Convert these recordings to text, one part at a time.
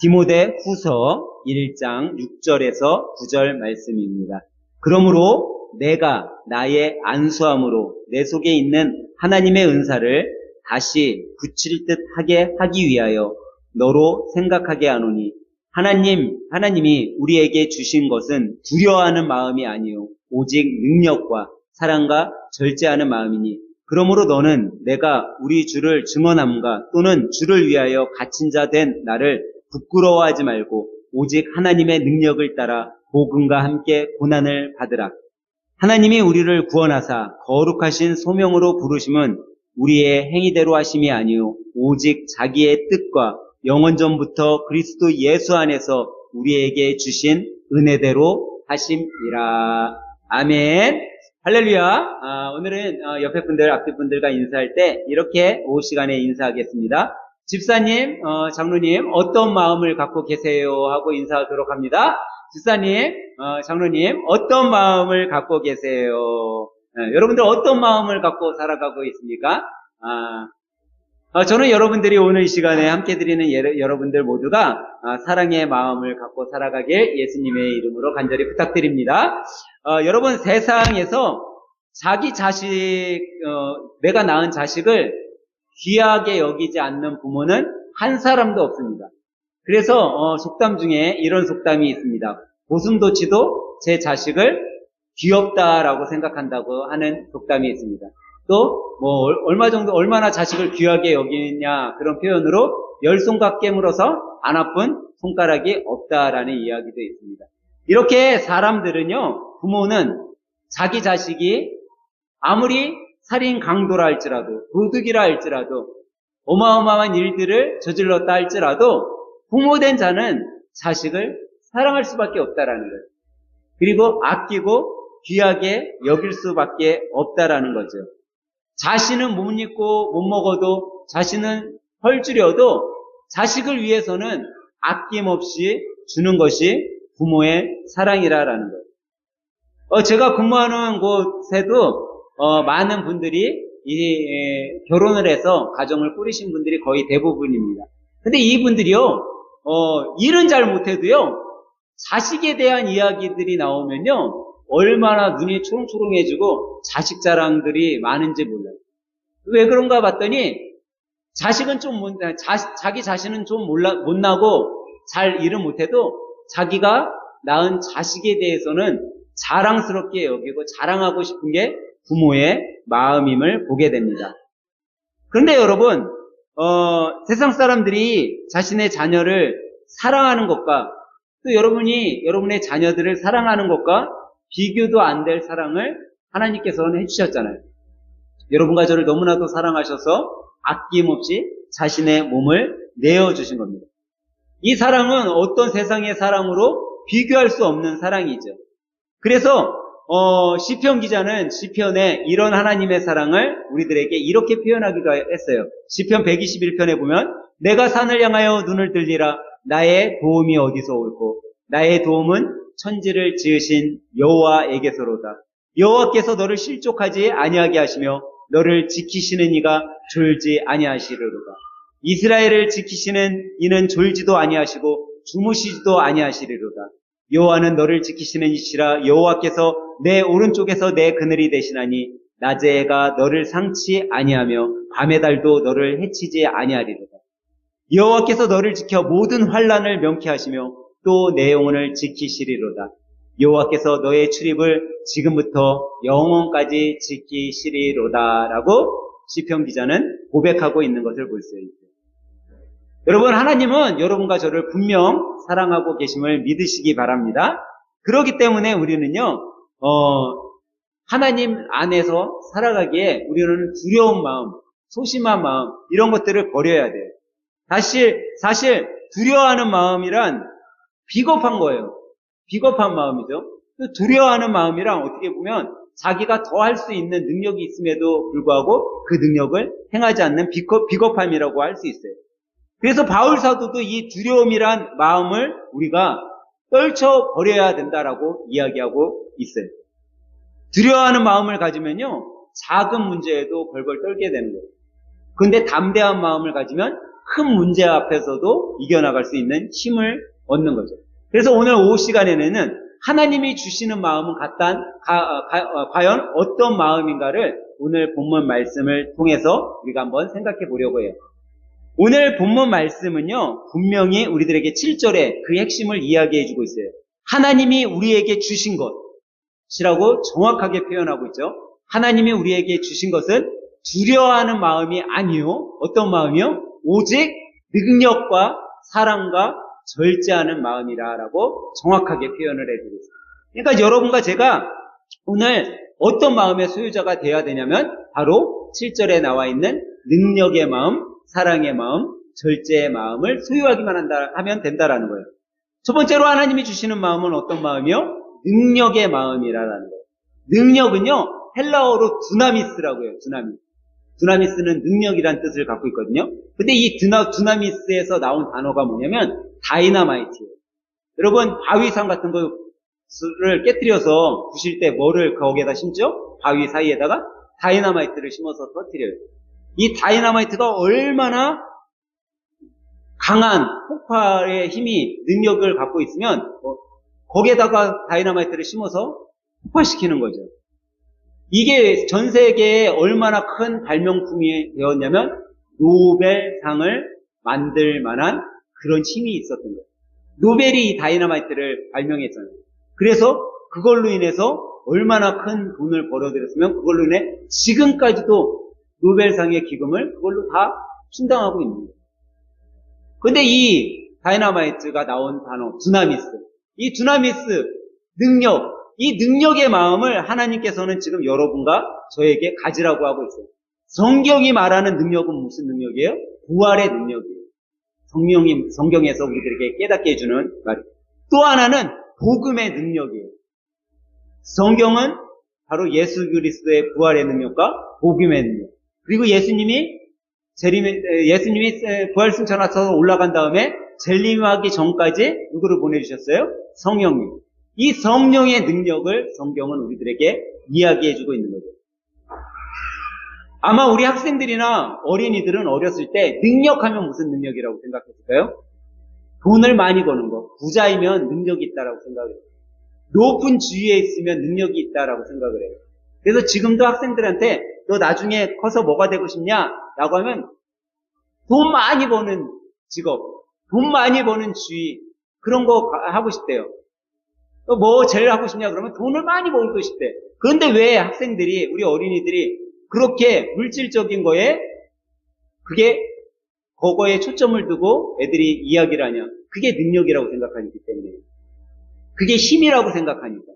디모데 후서 1장 6절에서 9절 말씀입니다. 그러므로 내가 나의 안수함으로 내 속에 있는 하나님의 은사를 다시 붙일 듯 하게 하기 위하여 너로 생각하게 하노니 하나님이 우리에게 주신 것은 두려워하는 마음이 아니요 오직 능력과 사랑과 절제하는 마음이니 그러므로 너는 내가 우리 주를 증언함과 또는 주를 위하여 갇힌 자 된 나를 부끄러워하지 말고 오직 하나님의 능력을 따라 복음과 함께 고난을 받으라. 하나님이 우리를 구원하사 거룩하신 소명으로 부르심은 우리의 행위대로 하심이 아니요 오직 자기의 뜻과 영원전부터 그리스도 예수 안에서 우리에게 주신 은혜대로 하심이라. 아멘. 할렐루야. 오늘은 옆에 분들, 앞에 분들과 인사할 때 이렇게 오후 시간에 인사하겠습니다. 집사님, 장로님, 어떤 마음을 갖고 계세요? 하고 인사하도록 합니다. 집사님, 장로님, 어떤 마음을 갖고 계세요? 여러분들 어떤 마음을 갖고 살아가고 있습니까? 저는 여러분들이 오늘 이 시간에 함께 드리는 여러분들 모두가 사랑의 마음을 갖고 살아가길 예수님의 이름으로 간절히 부탁드립니다. 여러분 세상에서 자기 자식, 내가 낳은 자식을 귀하게 여기지 않는 부모는 한 사람도 없습니다. 그래서 속담 중에 이런 속담이 있습니다. 고슴도치도 제 자식을 귀엽다라고 생각한다고 하는 속담이 있습니다. 또 얼마나 자식을 귀하게 여기냐 그런 표현으로 10손가락 깨물어서 안 아픈 손가락이 없다라는 이야기도 있습니다. 이렇게 사람들은요, 부모는 자기 자식이 아무리 살인 강도라 할지라도 도둑이라 할지라도 어마어마한 일들을 저질렀다 할지라도 부모된 자는 자식을 사랑할 수밖에 없다라는 거예요. 그리고 아끼고 귀하게 여길 수밖에 없다라는 거죠. 자신은 못 입고 못 먹어도 자신은 헐주려도 자식을 위해서는 아낌없이 주는 것이 부모의 사랑이라는 거예요. 제가 근무하는 곳에도 많은 분들이 결혼을 해서 가정을 꾸리신 분들이 거의 대부분입니다. 근데 이분들이요, 일은 잘 못해도요, 자식에 대한 이야기들이 나오면요, 얼마나 눈이 초롱초롱해지고 자식 자랑들이 많은지 몰라요. 왜 그런가 봤더니 자식은 자기 자신은 좀 못나고 잘 일은 못해도 자기가 낳은 자식에 대해서는 자랑스럽게 여기고 자랑하고 싶은 게 부모의 마음임을 보게 됩니다. 그런데 여러분, 세상 사람들이 자신의 자녀를 사랑하는 것과 또 여러분의 자녀들을 사랑하는 것과 비교도 안 될 사랑을 하나님께서는 해주셨잖아요. 여러분과 저를 너무나도 사랑하셔서 아낌없이 자신의 몸을 내어주신 겁니다. 이 사랑은 어떤 세상의 사랑으로 비교할 수 없는 사랑이죠. 그래서 시편 기자는 시편에 이런 하나님의 사랑을 우리들에게 이렇게 표현하기도 했어요. 시편 121편에 보면 내가 산을 향하여 눈을 들리라 나의 도움이 어디서 올고 나의 도움은 천지를 지으신 여호와에게서로다. 여호와께서 너를 실족하지 아니하게 하시며 너를 지키시는 이가 졸지 아니하시리로다. 이스라엘을 지키시는 이는 졸지도 아니하시고 주무시지도 아니하시리로다. 여호와는 너를 지키시는 이시라. 여호와께서 내 오른쪽에서 내 그늘이 되시나니 낮의 해가 너를 상치 아니하며 밤의 달도 너를 해치지 아니하리로다. 여호와께서 너를 지켜 모든 환난을 명쾌하시며 또 내 영혼을 지키시리로다. 여호와께서 너의 출입을 지금부터 영원까지 지키시리로다 라고 시편 기자는 고백하고 있는 것을 볼 수 있어요. 여러분, 하나님은 여러분과 저를 분명 사랑하고 계심을 믿으시기 바랍니다. 그렇기 때문에 우리는요, 하나님 안에서 살아가기에 우리는 두려운 마음, 소심한 마음, 이런 것들을 버려야 돼요. 사실 두려워하는 마음이란 비겁한 거예요. 비겁한 마음이죠. 두려워하는 마음이랑 어떻게 보면 자기가 더 할 수 있는 능력이 있음에도 불구하고 그 능력을 행하지 않는 비겁함이라고 할 수 있어요. 그래서 바울 사도도 이 두려움이란 마음을 우리가 떨쳐버려야 된다라고 이야기하고 있어요. 두려워하는 마음을 가지면요, 작은 문제에도 벌벌 떨게 되는 거예요. 근데 담대한 마음을 가지면 큰 문제 앞에서도 이겨나갈 수 있는 힘을 얻는 거죠. 그래서 오늘 오후 시간에는 하나님이 주시는 마음은 과연 어떤 마음인가를 오늘 본문 말씀을 통해서 우리가 한번 생각해 보려고 해요. 오늘 본문 말씀은요, 분명히 우리들에게 7절에 그 핵심을 이야기해 주고 있어요. 하나님이 우리에게 주신 것이라고 정확하게 표현하고 있죠. 하나님이 우리에게 주신 것은 두려워하는 마음이 아니요. 어떤 마음이요? 오직 능력과 사랑과 절제하는 마음이라고 정확하게 표현을 해주고 있어요. 그러니까 여러분과 제가 오늘 어떤 마음의 소유자가 되어야 되냐면 바로 7절에 나와 있는 능력의 마음, 사랑의 마음, 절제의 마음을 소유하기만 하면 된다라는 거예요. 첫 번째로 하나님이 주시는 마음은 어떤 마음이요? 능력의 마음이라는 거예요. 능력은요, 헬라어로 두나미스라고 해요. 두나미스는 능력이란 뜻을 갖고 있거든요. 근데 이 두나미스에서 나온 단어가 뭐냐면 다이너마이트예요. 여러분, 바위산 같은 거를 깨뜨려서 부실 때 뭐를 거기에다 심죠? 바위 사이에다가 다이너마이트를 심어서 터뜨려요. 이 다이너마이트가 얼마나 강한 폭발의 힘이, 능력을 갖고 있으면 거기에다가 다이너마이트를 심어서 폭발시키는 거죠. 이게 전 세계에 얼마나 큰 발명품이 되었냐면 노벨상을 만들 만한 그런 힘이 있었던 거예요. 노벨이 이 다이너마이트를 발명했잖아요. 그래서 그걸로 인해서 얼마나 큰 돈을 벌어들였으면 그걸로 인해 지금까지도 노벨상의 기금을 그걸로 다 충당하고 있는 거예요. 근데 이 다이너마이트가 나온 단어 두나미스, 이 두나미스 능력, 이 능력의 마음을 하나님께서는 지금 여러분과 저에게 가지라고 하고 있어요. 성경이 말하는 능력은 무슨 능력이에요? 부활의 능력이에요. 성경에서 우리들에게 깨닫게 해주는 말이에요. 또 하나는 복음의 능력이에요. 성경은 바로 예수 그리스도의 부활의 능력과 복음의 능력. 그리고 예수님이 부활승천하셔서 올라간 다음에 재림하기 전까지 누구를 보내주셨어요? 성령님. 이 성령의 능력을 성경은 우리들에게 이야기해주고 있는 거죠. 아마 우리 학생들이나 어린이들은 어렸을 때 능력하면 무슨 능력이라고 생각했을까요? 돈을 많이 버는 거. 부자이면 능력이 있다라고 생각을 해요. 높은 지위에 있으면 능력이 있다라고 생각을 해요. 그래서 지금도 학생들한테 너 나중에 커서 뭐가 되고 싶냐? 라고 하면 돈 많이 버는 직업, 돈 많이 버는 지위, 그런 거 하고 싶대요. 뭐 제일 하고 싶냐 그러면 돈을 많이 벌고 싶대. 그런데 왜 학생들이, 우리 어린이들이 그렇게 물질적인 거에 그거에 초점을 두고 애들이 이야기를 하냐? 그게 능력이라고 생각하기 때문에. 그게 힘이라고 생각하니까.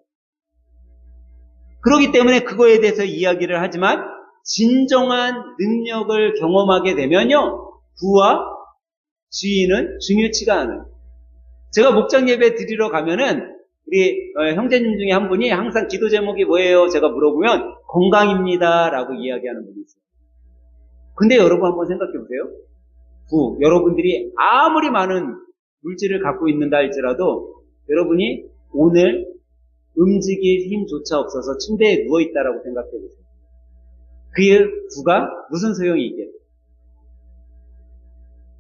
그렇기 때문에 그거에 대해서 이야기를 하지만 진정한 능력을 경험하게 되면요, 부와 지위는 중요치가 않아요. 제가 목장 예배 드리러 가면은 우리 형제님 중에 한 분이 항상 기도 제목이 뭐예요? 제가 물어보면 건강입니다 라고 이야기하는 분이 있어요. 근데 여러분 한번 생각해 보세요. 여러분들이 아무리 많은 물질을 갖고 있는다 할지라도 여러분이 오늘 움직일 힘조차 없어서 침대에 누워있다라고 생각해 보세요. 그 부가 무슨 소용이 있겠어요?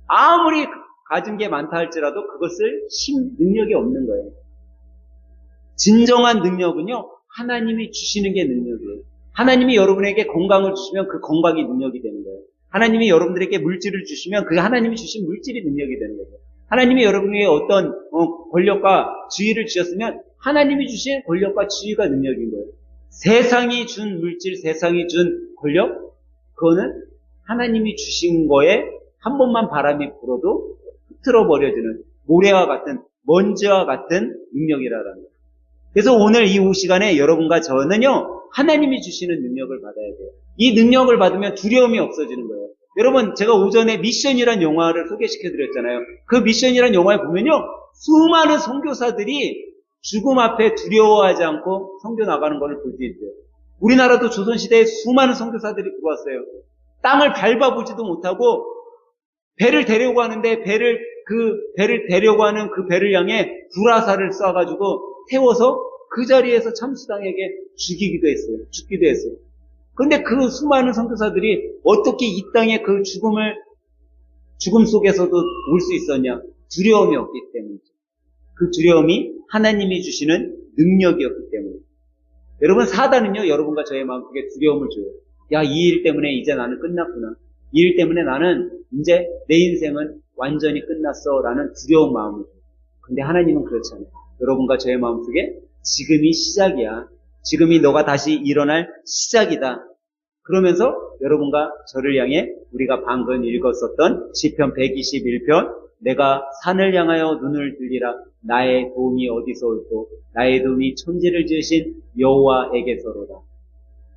아무리 가진 게 많다 할지라도 그것을 능력이 없는 거예요. 진정한 능력은요, 하나님이 주시는 게 능력이에요. 하나님이 여러분에게 건강을 주시면 그 건강이 능력이 되는 거예요. 하나님이 여러분들에게 물질을 주시면 그 하나님이 주신 물질이 능력이 되는 거예요. 하나님이 여러분에게 어떤 권력과 지위를 주셨으면 하나님이 주신 권력과 지위가 능력인 거예요. 세상이 준 물질, 세상이 준 권력, 그거는 하나님이 주신 거에 한 번만 바람이 불어도 흐트러 버려지는 모래와 같은, 먼지와 같은 능력이라는 거예요. 그래서 오늘 이 오후 시간에 여러분과 저는요, 하나님이 주시는 능력을 받아야 돼요. 이 능력을 받으면 두려움이 없어지는 거예요. 여러분, 제가 오전에 미션이란 영화를 소개시켜 드렸잖아요. 그 미션이란 영화에 보면요, 수많은 선교사들이 죽음 앞에 두려워하지 않고 선교 나가는 것을 볼 수 있어요. 우리나라도 조선시대에 수많은 선교사들이 들어왔어요. 땅을 밟아보지도 못하고 배를 데려고 하는데 그 배를 데려고 하는 그 배를 향해 불화살을 쏴가지고 태워서 그 자리에서 참수당에게 죽기도 했어요. 그런데 그 수많은 선교사들이 어떻게 이 땅에 그 죽음을 죽음 속에서도 올 수 있었냐? 두려움이 없기 때문이죠. 그 두려움이 하나님이 주시는 능력이었기 때문에. 여러분, 사단은요, 여러분과 저의 마음속에 두려움을 줘요. 야, 이 일 때문에 이제 나는 끝났구나. 이 일 때문에 나는 이제 내 인생은 완전히 끝났어. 라는 두려운 마음을 줘요. 근데 하나님은 그렇지 않아요. 여러분과 저의 마음속에 지금이 시작이야. 지금이 너가 다시 일어날 시작이다. 그러면서 여러분과 저를 향해 우리가 방금 읽었었던 시편 121편, 내가 산을 향하여 눈을 들리라. 나의 도움이 어디서 올고 나의 도움이 천지를 지으신 여호와에게서로다.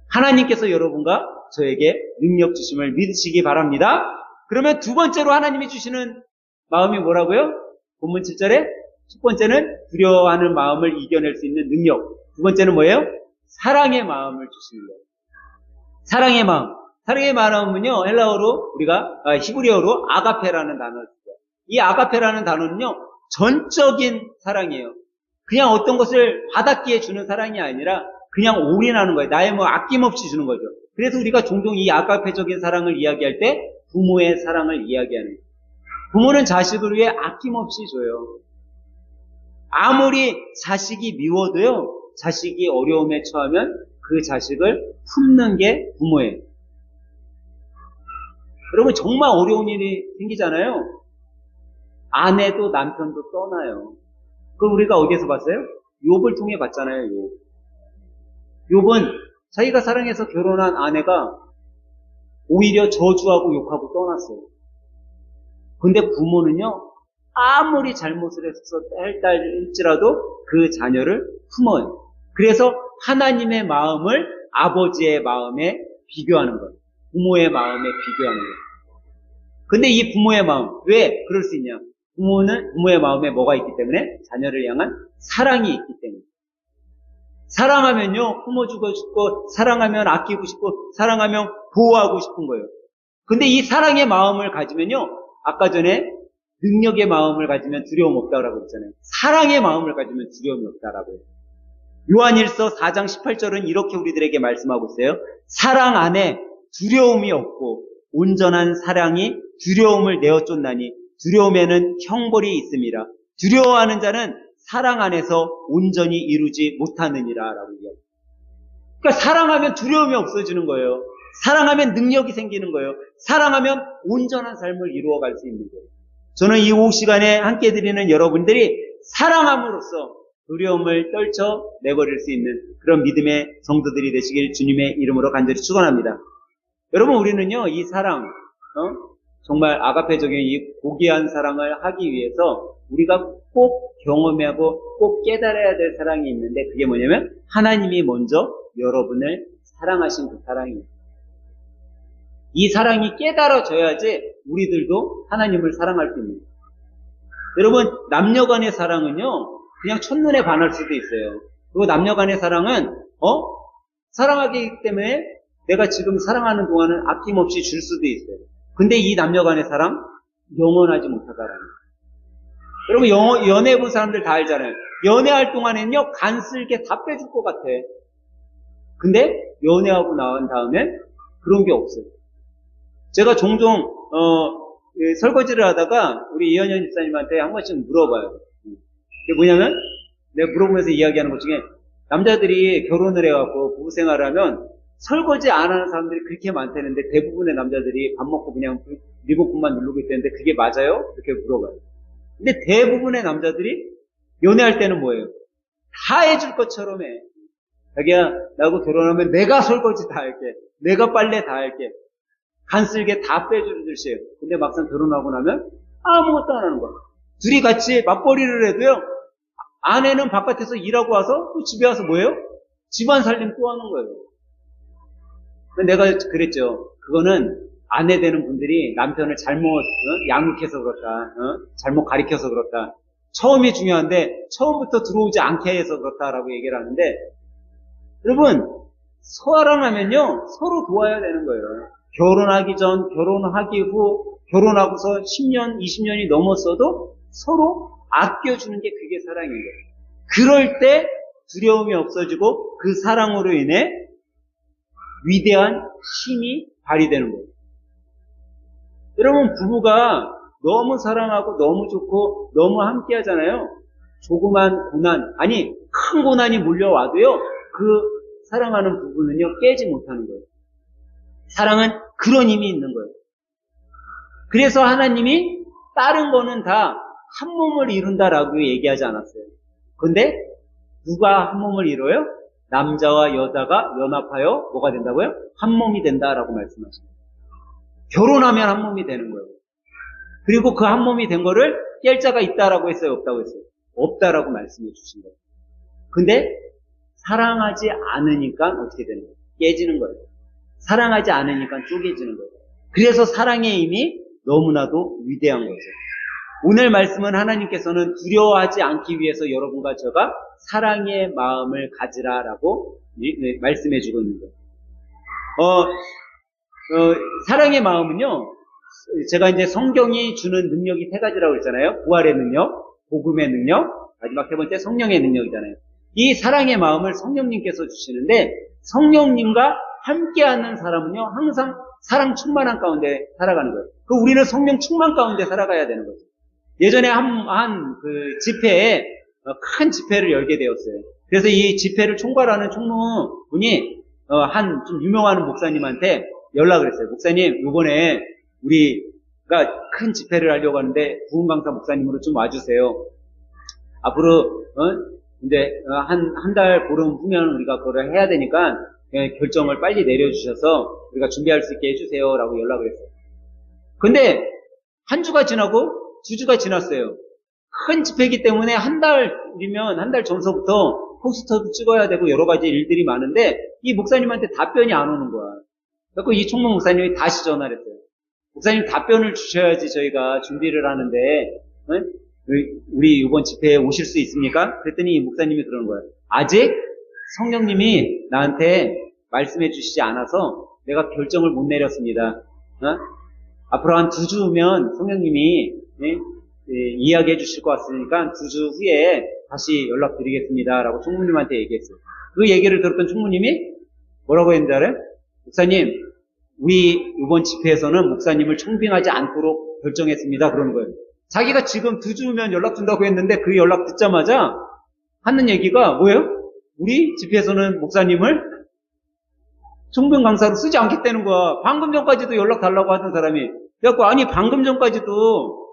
하나님께서 여러분과 저에게 능력 주심을 믿으시기 바랍니다. 그러면 두 번째로 하나님이 주시는 마음이 뭐라고요? 본문 7절에 첫 번째는 두려워하는 마음을 이겨낼 수 있는 능력. 두 번째는 뭐예요? 사랑의 마음을 주시는 거예요. 사랑의 마음. 사랑의 마음은요, 헬라어로 우리가 히브리어로 아가페라는 단어를 써요. 이 아가페라는 단어는요, 전적인 사랑이에요. 그냥 어떤 것을 받았기에 주는 사랑이 아니라 그냥 올인하는 거예요. 나의 아낌없이 주는 거죠. 그래서 우리가 종종 이 아가페적인 사랑을 이야기할 때 부모의 사랑을 이야기하는 거예요. 부모는 자식을 위해 아낌없이 줘요. 아무리 자식이 미워도요, 자식이 어려움에 처하면 그 자식을 품는 게 부모예요. 여러분, 정말 어려운 일이 생기잖아요. 아내도 남편도 떠나요. 그걸 우리가 어디에서 봤어요? 욥을 통해 봤잖아요. 욥은 자기가 사랑해서 결혼한 아내가 오히려 저주하고 욕하고 떠났어요. 근데 부모는요, 아무리 잘못을 했어 할지라도 그 자녀를 품어요. 그래서 하나님의 마음을 아버지의 마음에 비교하는 거예요. 부모의 마음에 비교하는 거예요. 근데 이 부모의 마음, 왜 그럴 수 있냐? 부모의 마음에 뭐가 있기 때문에? 자녀를 향한 사랑이 있기 때문에. 사랑하면요, 품어주고 싶고, 사랑하면 아끼고 싶고, 사랑하면 보호하고 싶은 거예요. 근데 이 사랑의 마음을 가지면요, 아까 전에 능력의 마음을 가지면 두려움 없다라고 했잖아요. 사랑의 마음을 가지면 두려움이 없다라고 해요. 요한일서 4장 18절은 이렇게 우리들에게 말씀하고 있어요. 사랑 안에 두려움이 없고 온전한 사랑이 두려움을 내어 쫓나니 두려움에는 형벌이 있음이라. 두려워하는 자는 사랑 안에서 온전히 이루지 못하느니라 라고 이야기합니다. 그러니까 사랑하면 두려움이 없어지는 거예요. 사랑하면 능력이 생기는 거예요. 사랑하면 온전한 삶을 이루어갈 수 있는 거예요. 저는 이 오후 시간에 함께 드리는 여러분들이 사랑함으로써 두려움을 떨쳐내버릴 수 있는 그런 믿음의 성도들이 되시길 주님의 이름으로 간절히 축원합니다. 여러분, 우리는요, 이 사랑, 정말 아가페적인 이 고귀한 사랑을 하기 위해서 우리가 꼭 경험하고 꼭 깨달아야 될 사랑이 있는데, 그게 뭐냐면 하나님이 먼저 여러분을 사랑하신 그 사랑이에요. 이 사랑이 깨달아져야지 우리들도 하나님을 사랑할 수 있는 거예요. 여러분, 남녀간의 사랑은요, 그냥 첫눈에 반할 수도 있어요. 그리고 남녀간의 사랑은 사랑하기 때문에 내가 지금 사랑하는 동안은 아낌없이 줄 수도 있어요. 근데 이 남녀간의 사랑 영원하지 못하다라는 거예요. 여러분, 연애해본 사람들 다 알잖아요. 연애할 동안에는요, 간쓸게 다 빼줄 것 같아. 근데 연애하고 나온 다음에 그런 게 없어요. 제가 종종 설거지를 하다가 우리 이현현 집사님한테 한 번씩 물어봐요. 그게 뭐냐면, 내가 물어보면서 이야기하는 것 중에, 남자들이 결혼을 해갖고 부부생활을 하면 설거지 안 하는 사람들이 그렇게 많다는데 대부분의 남자들이 밥 먹고 그냥 리모컨만 누르고 있다는데 그게 맞아요? 이렇게 물어봐요. 근데 대부분의 남자들이 연애할 때는 뭐예요? 다 해줄 것처럼 해. 자기야, 나하고 결혼하면 내가 설거지 다 할게. 내가 빨래 다 할게. 간쓸게 다 빼주는 듯이에요. 근데 막상 결혼하고 나면 아무것도 안 하는 거야. 둘이 같이 맞벌이를 해도요, 아내는 바깥에서 일하고 와서 또 집에 와서 뭐예요? 집안 살림 또 하는 거예요. 내가 그랬죠. 그거는 아내 되는 분들이 남편을 잘못 양육해서 그렇다. 잘못 가르쳐서 그렇다. 처음이 중요한데 처음부터 들어오지 않게 해서 그렇다라고 얘기를 하는데, 여러분, 사랑하면요, 서로 도와야 되는 거예요. 결혼하기 전, 결혼하기 후, 결혼하고서 10년, 20년이 넘었어도 서로 아껴주는 게 그게 사랑인 거예요. 그럴 때 두려움이 없어지고 그 사랑으로 인해 위대한 힘이 발휘되는 거예요. 여러분, 부부가 너무 사랑하고 너무 좋고 너무 함께 하잖아요. 조그만 고난, 아니 큰 고난이 몰려와도요, 그 사랑하는 부부는요 깨지 못하는 거예요. 사랑은 그런 힘이 있는 거예요. 그래서 하나님이 다른 거는 다 한 몸을 이룬다라고 얘기하지 않았어요. 근데 누가 한 몸을 이뤄요? 남자와 여자가 연합하여 뭐가 된다고요? 한 몸이 된다라고 말씀하십니다. 결혼하면 한 몸이 되는 거예요. 그리고 그 한 몸이 된 거를 깰 자가 있다라고 했어요? 없다고 했어요? 없다라고 말씀해 주신 거예요. 근데 사랑하지 않으니까 어떻게 되는 거예요? 깨지는 거예요. 사랑하지 않으니까 쪼개지는 거예요. 그래서 사랑의 힘이 너무나도 위대한 거죠. 오늘 말씀은 하나님께서는 두려워하지 않기 위해서 여러분과 제가 사랑의 마음을 가지라라고 말씀해 주고 있는 거예요. 사랑의 마음은요, 제가 이제 성경이 주는 능력이 세 가지라고 했잖아요. 부활의 능력, 복음의 능력, 마지막 세 번째 성령의 능력이잖아요. 이 사랑의 마음을 성령님께서 주시는데, 성령님과 함께하는 사람은요, 항상 사랑 충만한 가운데 살아가는 거예요. 우리는 성령 충만 가운데 살아가야 되는 거죠. 예전에 그 집회에, 큰 집회를 열게 되었어요. 그래서 이 집회를 총괄하는 총무분이, 좀 유명한 목사님한테 연락을 했어요. 목사님, 이번에 우리가 큰 집회를 하려고 하는데, 부흥 강사 목사님으로 좀 와주세요. 앞으로, 이제, 한 달 보름 후면 우리가 그걸 해야 되니까, 결정을 빨리 내려주셔서 우리가 준비할 수 있게 해주세요. 라고 연락을 했어요. 근데, 한 주가 지나고, 두 주가 지났어요. 큰 집회이기 때문에 한 달 전서부터 포스터도 찍어야 되고 여러 가지 일들이 많은데 이 목사님한테 답변이 안 오는 거야. 그래서 이 총무 목사님이 다시 전화를 했어요. 목사님 답변을 주셔야지 저희가 준비를 하는데 우리 이번 집회에 오실 수 있습니까? 그랬더니 이 목사님이 그러는 거예요. 아직 성령님이 나한테 말씀해 주시지 않아서 내가 결정을 못 내렸습니다. 앞으로 한 2주 후면 성령님이 이야기해 주실 것 같으니까 2주 후에 다시 연락드리겠습니다. 라고 총무님한테 얘기했어요. 그 얘기를 들었던 총무님이 뭐라고 했는지 알아요? 목사님, 우리 이번 집회에서는 목사님을 청빙하지 않도록 결정했습니다. 그러는 거예요. 자기가 지금 2주 후면 연락 준다고 했는데 그 연락 듣자마자 하는 얘기가 뭐예요? 우리 집회에서는 목사님을 청빙 강사로 쓰지 않겠다는 거야. 방금 전까지도 연락 달라고 하던 사람이. 그래갖고 아니 방금 전까지도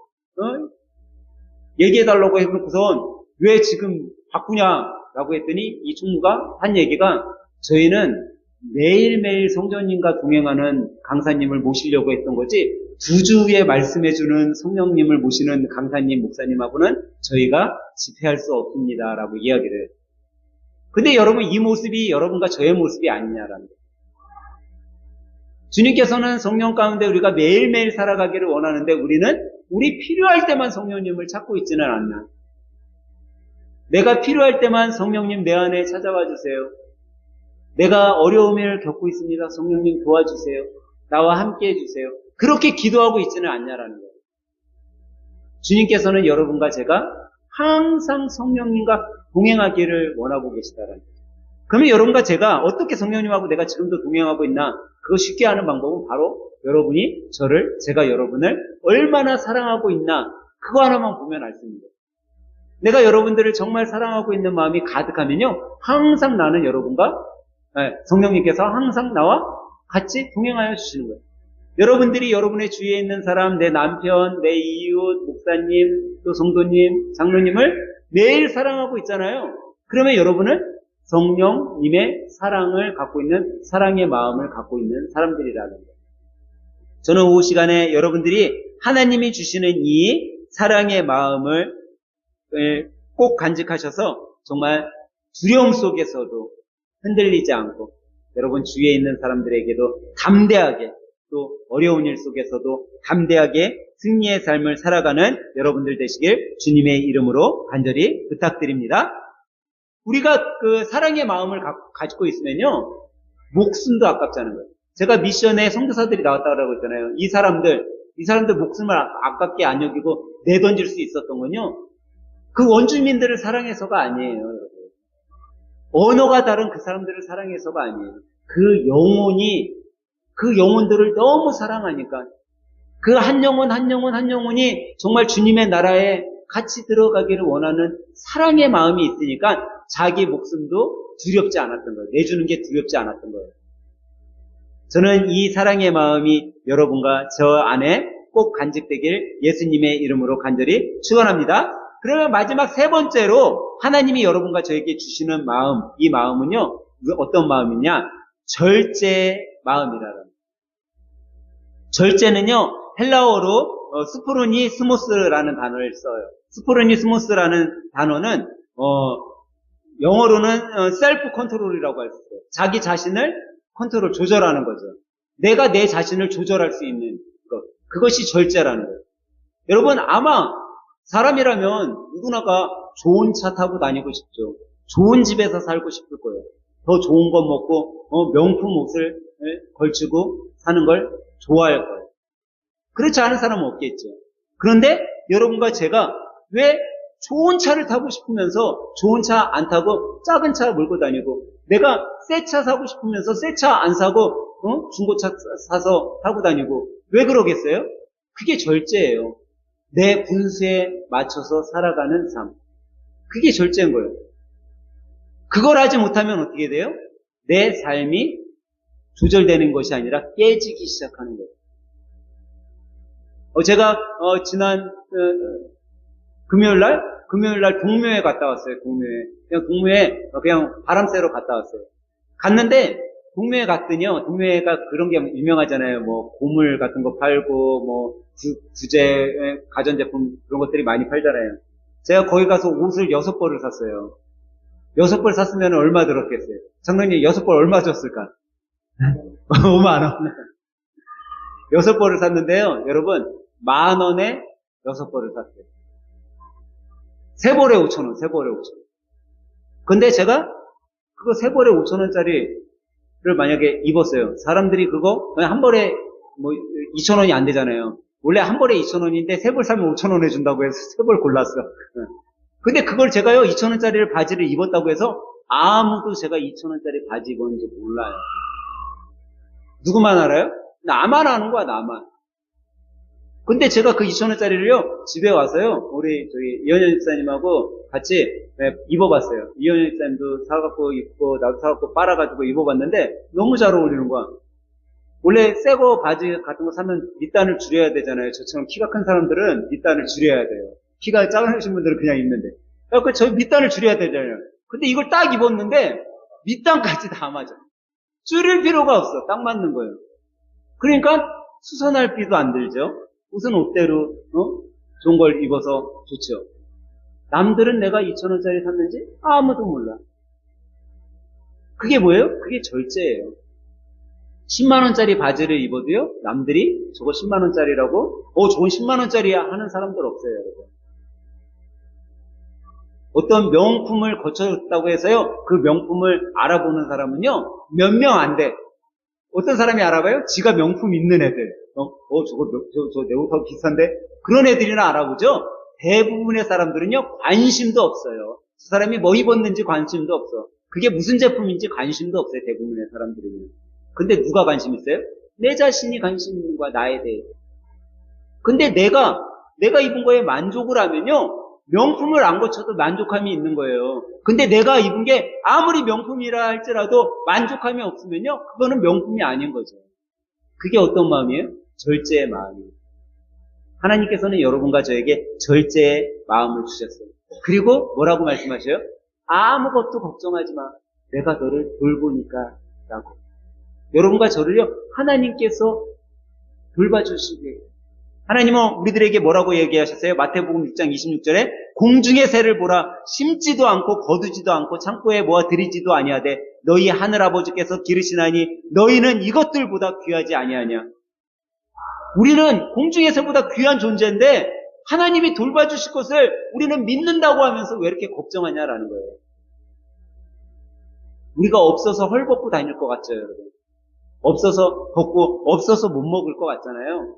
얘기해달라고 해놓고선 왜 지금 바꾸냐라고 했더니 이 총무가 한 얘기가 저희는 매일매일 성전님과 동행하는 강사님을 모시려고 했던 거지 2주 후에 말씀해주는 성령님을 모시는 강사님, 목사님하고는 저희가 집회할 수 없습니다. 라고 이야기를 해요. 근데 여러분 이 모습이 여러분과 저의 모습이 아니냐라는 거예요. 주님께서는 성령 가운데 우리가 매일매일 살아가기를 원하는데 우리 필요할 때만 성령님을 찾고 있지는 않나. 내가 필요할 때만 성령님 내 안에 찾아와 주세요. 내가 어려움을 겪고 있습니다. 성령님 도와주세요. 나와 함께 해주세요. 그렇게 기도하고 있지는 않냐라는 거예요. 주님께서는 여러분과 제가 항상 성령님과 동행하기를 원하고 계시다라는 거예요. 그러면 여러분과 제가 어떻게 성령님하고 내가 지금도 동행하고 있나? 그거 쉽게 하는 방법은 바로 여러분이 제가 여러분을 얼마나 사랑하고 있나? 그거 하나만 보면 알 수 있는 거예요. 내가 여러분들을 정말 사랑하고 있는 마음이 가득하면요. 항상 나는 여러분과 성령님께서 항상 나와 같이 동행하여 주시는 거예요. 여러분들이 여러분의 주위에 있는 사람, 내 남편, 내 이웃, 목사님, 또 성도님, 장로님을 매일 사랑하고 있잖아요. 그러면 여러분은 성령님의 사랑을 갖고 있는, 사랑의 마음을 갖고 있는 사람들이라는 거예요. 저는 오후 시간에 여러분들이 하나님이 주시는 이 사랑의 마음을 꼭 간직하셔서 정말 두려움 속에서도 흔들리지 않고 여러분 주위에 있는 사람들에게도 담대하게 또 어려운 일 속에서도 담대하게 승리의 삶을 살아가는 여러분들 되시길 주님의 이름으로 간절히 부탁드립니다. 우리가 그 사랑의 마음을 가지고 있으면요, 목숨도 아깝지 않은 거예요. 제가 미션에 선교사들이 나왔다고 했잖아요. 이 사람들 목숨을 아깝게 안 여기고 내던질 수 있었던 건요, 그 원주민들을 사랑해서가 아니에요, 여러분. 언어가 다른 그 사람들을 사랑해서가 아니에요. 그 영혼들을 너무 사랑하니까 그 한 영혼 한 영혼 한 영혼이 정말 주님의 나라에 같이 들어가기를 원하는 사랑의 마음이 있으니까 자기 목숨도 두렵지 않았던 거예요. 내주는 게 두렵지 않았던 거예요. 저는 이 사랑의 마음이 여러분과 저 안에 꼭 간직되길 예수님의 이름으로 간절히 축원합니다. 그러면 마지막 세 번째로 하나님이 여러분과 저에게 주시는 마음, 이 마음은요, 어떤 마음이냐? 절제 마음이라는. 절제는요, 헬라어로 스프루니스모스라는 단어를 써요. 스프루니스모스라는 단어는 영어로는 셀프 컨트롤이라고 할 수 있어요. 자기 자신을 컨트롤, 조절하는 거죠. 내가 내 자신을 조절할 수 있는 것. 그것이 절제라는 거예요. 여러분, 아마 사람이라면 누구나가 좋은 차 타고 다니고 싶죠. 좋은 집에서 살고 싶을 거예요. 더 좋은 거 먹고 명품 옷을 걸치고 사는 걸 좋아할 거예요. 그렇지 않은 사람은 없겠죠. 그런데 여러분과 제가 왜 좋은 차를 타고 싶으면서 좋은 차 안 타고 작은 차 몰고 다니고, 내가 새 차 사고 싶으면서 새 차 안 사고 중고차 사서 타고 다니고, 왜 그러겠어요? 그게 절제예요. 내 분수에 맞춰서 살아가는 삶. 그게 절제인 거예요. 그걸 하지 못하면 어떻게 돼요? 내 삶이 조절되는 것이 아니라 깨지기 시작하는 거예요. 제가 지난 금요일날 동묘에 갔다 왔어요. 동묘에 그냥 바람 쐬러 갔다 왔어요. 갔는데 동묘에 갔더니요, 동묘가 그런 게 유명하잖아요. 뭐 고물 같은 거 팔고 뭐 부재 가전제품 그런 것들이 많이 팔잖아요. 제가 거기 가서 옷을 6벌을 샀어요. 6벌 샀으면 얼마 들었겠어요? 장로님 6벌 얼마 줬을까? 5만원. 6벌을 샀는데요, 여러분 10,000원에 6벌을 샀어요. 3벌에 5,000원, 3벌에 5,000원. 근데 제가 그거 3벌에 5,000원짜리를 만약에 입었어요. 사람들이 그거 한 벌에 뭐 2,000원이 안 되잖아요. 원래 한 벌에 2,000원인데 3벌 사면 5,000원 해준다고 해서 3벌 골랐어. 근데 그걸 제가요, 2,000원짜리 바지를 입었다고 해서 아무도 제가 2,000원짜리 바지 입었는지 몰라요. 누구만 알아요? 나만 아는 거야, 나만. 근데 제가 그 2,000원짜리를요, 집에 와서요, 우리 이현현 집사님하고 같이 입어봤어요. 이현현 집사님도 사갖고 입고, 나도 사갖고 빨아가지고 입어봤는데 너무 잘 어울리는 거야. 원래 새거 바지 같은 거 사면 밑단을 줄여야 되잖아요. 저처럼 키가 큰 사람들은 밑단을 줄여야 돼요. 키가 작으신 분들은 그냥 입는데. 그래서 저 밑단을 줄여야 되잖아요. 근데 이걸 딱 입었는데 밑단까지 다 맞아. 줄일 필요가 없어. 딱 맞는 거예요. 그러니까 수선할 비도 안 들죠. 무슨 옷대로 좋은 걸 입어서 좋죠. 남들은 내가 2,000원짜리 샀는지 아무도 몰라. 그게 뭐예요? 그게 절제예요. 10만원짜리 바지를 입어도요, 남들이 저거 10만원짜리라고 저건 10만원짜리야 하는 사람들 없어요, 여러분. 어떤 명품을 거쳤다고 해서요, 그 명품을 알아보는 사람은요, 몇 명 안 돼. 어떤 사람이 알아봐요? 지가 명품 있는 애들. 저거 내 옷하고 비슷한데? 그런 애들이나 알아보죠? 대부분의 사람들은요, 관심도 없어요. 저 사람이 뭐 입었는지 관심도 없어. 그게 무슨 제품인지 관심도 없어요, 대부분의 사람들은요. 근데 누가 관심 있어요? 내 자신이 관심 있는 거야, 나에 대해. 근데 내가 입은 거에 만족을 하면요, 명품을 안 거쳐도 만족함이 있는 거예요. 근데 내가 입은 게 아무리 명품이라 할지라도 만족함이 없으면요, 그거는 명품이 아닌 거죠. 그게 어떤 마음이에요? 절제의 마음이에요. 하나님께서는 여러분과 저에게 절제의 마음을 주셨어요. 그리고 뭐라고 말씀하셔요? 아무것도 걱정하지 마. 내가 너를 돌보니까 라고. 여러분과 저를요, 하나님께서 돌봐주시게. 하나님은 우리들에게 뭐라고 얘기하셨어요? 마태복음 6장 26절에 공중의 새를 보라. 심지도 않고 거두지도 않고 창고에 모아 들이지도 아니하되 너희 하늘아버지께서 기르시나니 너희는 이것들보다 귀하지 아니하냐. 우리는 공중의 새보다 귀한 존재인데 하나님이 돌봐주실 것을 우리는 믿는다고 하면서 왜 이렇게 걱정하냐라는 거예요. 우리가 없어서 헐벗고 다닐 것 같죠, 여러분? 없어서 걷고 없어서 못 먹을 것 같잖아요.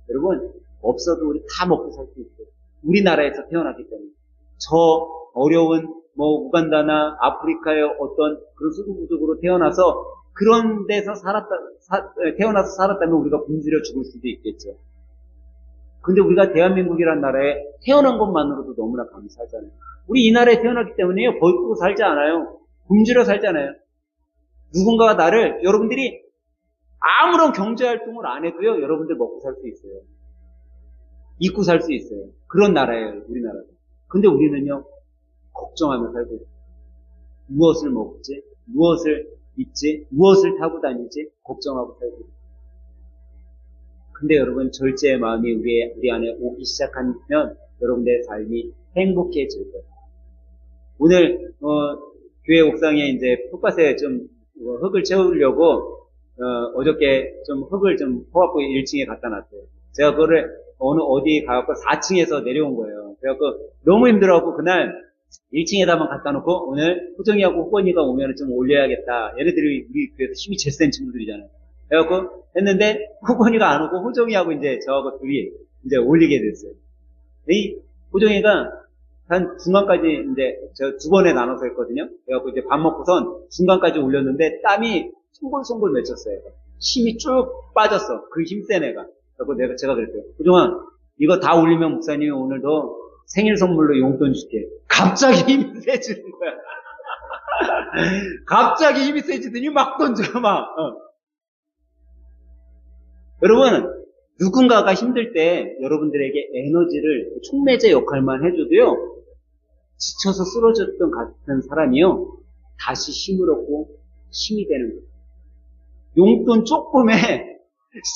여러분, 없어도 우리 다 먹고 살 수 있어요. 우리나라에서 태어났기 때문에. 저 어려운 우간다나 아프리카의 어떤 그런 수도부족으로 태어나서 그런 데서 태어나서 살았다면 우리가 굶주려 죽을 수도 있겠죠. 근데 우리가 대한민국이란 나라에 태어난 것만으로도 너무나 감사하잖아요. 우리 이 나라에 태어났기 때문에요. 벌고 살지 않아요. 굶주려 살지 않아요. 누군가가 나를, 여러분들이 아무런 경제활동을 안 해도요, 여러분들 먹고 살 수 있어요. 입고 살 수 있어요. 그런 나라예요, 우리나라가. 근데 우리는요, 걱정하며 살고 있어요. 무엇을 먹지? 무엇을 입지? 무엇을 타고 다니지? 걱정하고 살고 있어요. 근데 여러분, 절제의 마음이 우리 안에 오기 시작하면 여러분들의 삶이 행복해질 거예요. 오늘 교회 옥상에 이제 텃밭에 좀 흙을 채우려고 어저께 좀 흙을 좀 퍼갖고 1층에 갖다 놨어요. 제가 그거를 어디 가갖고 4층에서 내려온 거예요. 그래갖고 너무 힘들어갖고 그날 1층에다만 갖다 놓고 오늘 호정이하고 호건이가 오면 좀 올려야겠다. 얘네들이 우리 교회에서 힘이 제일 센 친구들이잖아요. 그래갖고 했는데 호건이가 안 오고 호정이하고 이제 저하고 둘이 이제 올리게 됐어요. 이 호정이가 한 중간까지 이제 저 2번에 나눠서 했거든요. 그래갖고 이제 밥 먹고선 중간까지 올렸는데 땀이 송골송골 맺혔어요. 힘이 쭉 빠졌어. 그 힘센 애가. 그래갖고 제가 그랬어요. 호정아, 이거 다 올리면 목사님이 오늘도 생일 선물로 용돈 줄게. 갑자기 힘이 세지는 거야. 갑자기 힘이 세지더니 막 던져, 막. 여러분, 누군가가 힘들 때 여러분들에게 에너지를 촉매제 역할만 해줘도요, 지쳐서 쓰러졌던 같은 사람이요, 다시 힘을 얻고 힘이 되는 거예요. 용돈 조금에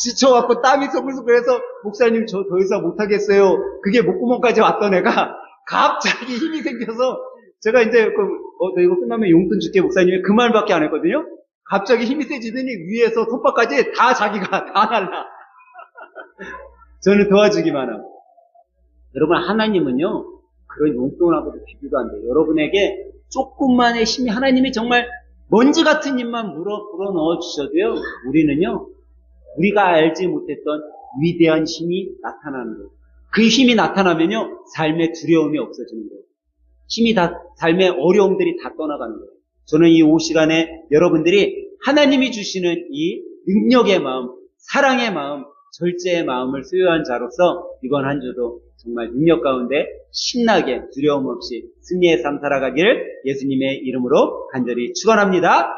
지쳐갖고 땀이 소글소글해서 목사님 저 더 이상 못하겠어요. 그게 목구멍까지 왔던 애가 갑자기 힘이 생겨서 제가 이제 너 이거 끝나면 용돈 줄게 목사님이 그 말밖에 안 했거든요. 갑자기 힘이 세지더니 위에서 톱밥까지 다 자기가 다 날라. 저는 도와주기만 하고. 여러분, 하나님은요, 그런 용돈하고도 비교가 안 돼요. 여러분에게 조금만의 힘이, 하나님이 정말 먼지 같은 힘만 불어 넣어 주셔도요, 우리는요, 우리가 알지 못했던 위대한 힘이 나타나는 거예요. 그 힘이 나타나면요, 삶의 두려움이 없어지는 거예요. 삶의 어려움들이 다 떠나가는 거예요. 저는 이 오후 시간에 여러분들이 하나님이 주시는 이 능력의 마음, 사랑의 마음, 절제의 마음을 소유한 자로서 이번 한 주도 정말 능력 가운데 신나게 두려움 없이 승리의 삶 살아가기를 예수님의 이름으로 간절히 축원합니다.